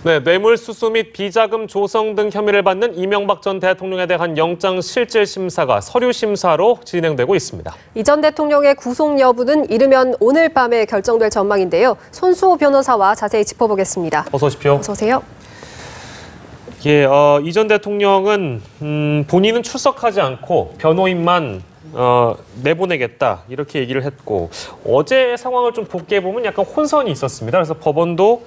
네, 뇌물수수 및 비자금 조성 등 혐의를 받는 이명박 전 대통령에 대한 영장실질심사가 서류심사로 진행되고 있습니다. 이 전 대통령의 구속 여부는 이르면 오늘 밤에 결정될 전망인데요. 손수호 변호사와 자세히 짚어보겠습니다. 어서 오십시오. 어서 오세요. 예, 이 전 대통령은 본인은 출석하지 않고 변호인만 내보내겠다 이렇게 얘기를 했고 어제 상황을 좀 복귀해보면 약간 혼선이 있었습니다. 그래서 법원도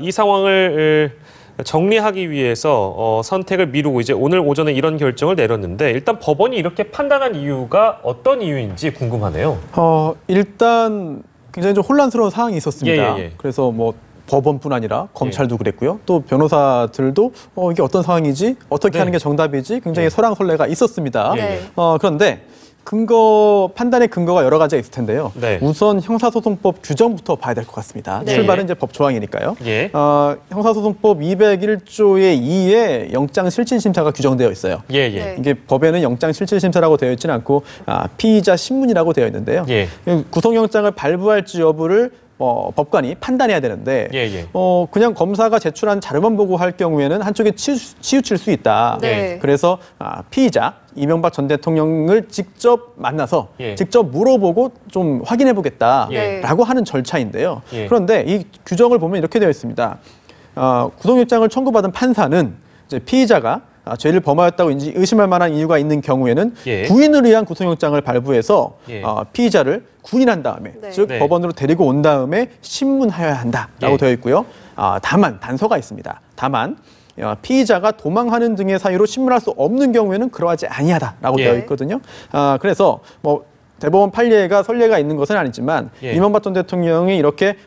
이 상황을 정리하기 위해서 선택을 미루고 이제 오늘 오전에 이런 결정을 내렸는데 일단 법원이 이렇게 판단한 이유가 어떤 이유인지 궁금하네요. 일단 굉장히 좀 혼란스러운 상황이 있었습니다. 예. 그래서 뭐 법원뿐 아니라 검찰도 그랬고요. 또 변호사들도 이게 어떤 상황이지? 어떻게 하는 게 정답이지? 굉장히 설왕설래가 있었습니다. 그런데 판단의 근거가 여러 가지가 있을 텐데요. 우선 형사소송법 규정부터 봐야 될 것 같습니다. 출발은 이제 법 조항이니까요. 형사소송법 201조의 2에 영장실질심사가 규정되어 있어요. 이게 법에는 영장실질심사라고 되어 있지는 않고 피의자 신문이라고 되어 있는데요. 구속영장을 발부할지 여부를 법관이 판단해야 되는데 그냥 검사가 제출한 자료만 보고 할 경우에는 한쪽에 치우칠 수 있다. 그래서 피의자 이명박 전 대통령을 직접 만나서 직접 물어보고 좀 확인해 보겠다라고 하는 절차인데요. 그런데 이 규정을 보면 이렇게 되어 있습니다. 구속영장을 청구받은 판사는 이제 피의자가 죄를 범하였다고 의심할 만한 이유가 있는 경우에는 구인을 위한 구속영장을 발부해서 피의자를 구인한 다음에 즉 법원으로 데리고 온 다음에 신문하여야 한다라고 되어 있고요. 다만 단서가 있습니다. 다만 피의자가 도망하는 등의 사유로 신문할 수 없는 경우에는 그러하지 아니하다라고 되어 있거든요. 그래서 뭐 대법원 판례가 선례가 있는 것은 아니지만 이명박 전 대통령이 이렇게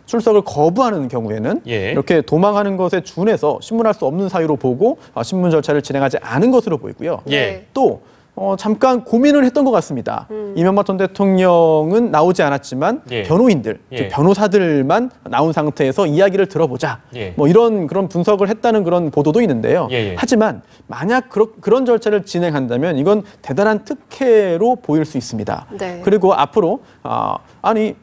출석을 거부하는 경우에는 이렇게 도망하는 것에 준해서 신문할 수 없는 사유로 보고 신문 절차를 진행하지 않은 것으로 보이고요. 또 잠깐 고민을 했던 것 같습니다. 이명박 전 대통령은 나오지 않았지만 변호인들, 변호사들만 나온 상태에서 이야기를 들어보자. 뭐 그런 분석을 했다는 그런 보도도 있는데요. 하지만 만약 그런 절차를 진행한다면 이건 대단한 특혜로 보일 수 있습니다. 그리고 앞으로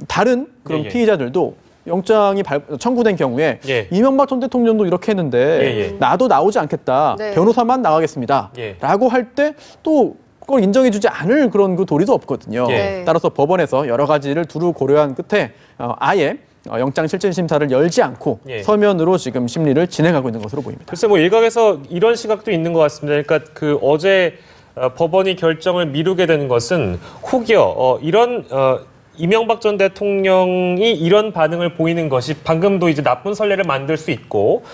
다른 그런 피의자들도 영장이 청구된 경우에 이명박 전 대통령도 이렇게 했는데 나도 나오지 않겠다. 변호사만 나가겠습니다. 라고 할 때 또 그걸 인정해주지 않을 그런 그 도리도 없거든요. 따라서 법원에서 여러 가지를 두루 고려한 끝에 아예 영장실질심사를 열지 않고 서면으로 지금 심리를 진행하고 있는 것으로 보입니다. 글쎄 뭐 일각에서 이런 시각도 있는 것 같습니다. 그러니까 그 어제 법원이 결정을 미루게 되는 것은 혹여 이명박 전 대통령이 이런 반응을 보이는 것이 방금도 이제 나쁜 선례를 만들 수 있고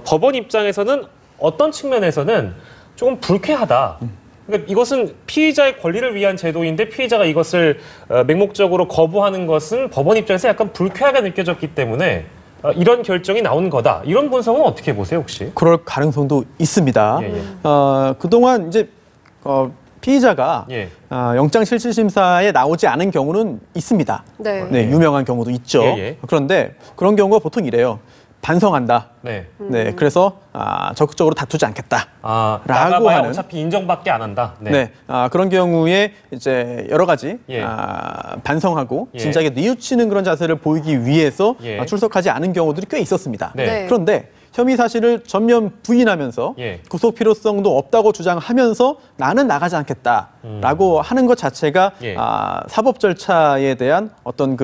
법원 입장에서는 어떤 측면에서는 조금 불쾌하다. 그러니까 이것은 피의자의 권리를 위한 제도인데 피의자가 이것을 맹목적으로 거부하는 것은 법원 입장에서 약간 불쾌하게 느껴졌기 때문에 이런 결정이 나온 거다. 이런 분석은 어떻게 보세요, 혹시? 그럴 가능성도 있습니다. 그동안 이제 피의자가 영장실질심사에 나오지 않은 경우는 있습니다. 유명한 경우도 있죠. 그런데 그런 경우가 보통 이래요. 반성한다. 그래서 적극적으로 다투지 않겠다. 라고 하는. 어차피 인정받게 안 한다. 그런 경우에 이제 여러 가지 반성하고 진작에 뉘우치는 그런 자세를 보이기 위해서 출석하지 않은 경우들이 꽤 있었습니다. 그런데 혐의 사실을 전면 부인하면서 구속 필요성도 없다고 주장하면서 나는 나가지 않겠다라고 하는 것 자체가 사법 절차에 대한 어떤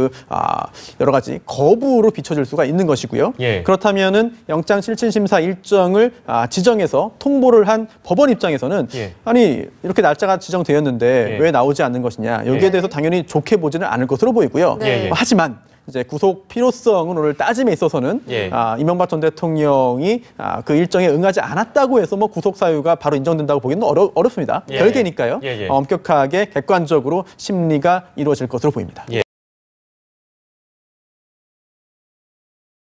여러 가지 거부로 비춰질 수가 있는 것이고요. 그렇다면은 영장실질심사 일정을 지정해서 통보를 한 법원 입장에서는 아니 이렇게 날짜가 지정되었는데 왜 나오지 않는 것이냐 여기에 대해서 당연히 좋게 보지는 않을 것으로 보이고요. 하지만 이제 구속 필요성은 오늘 따짐에 있어서는 이명박 전 대통령이 그 일정에 응하지 않았다고 해서 뭐 구속 사유가 바로 인정된다고 보기는 어렵습니다. 별개니까요. 엄격하게 객관적으로 심리가 이루어질 것으로 보입니다.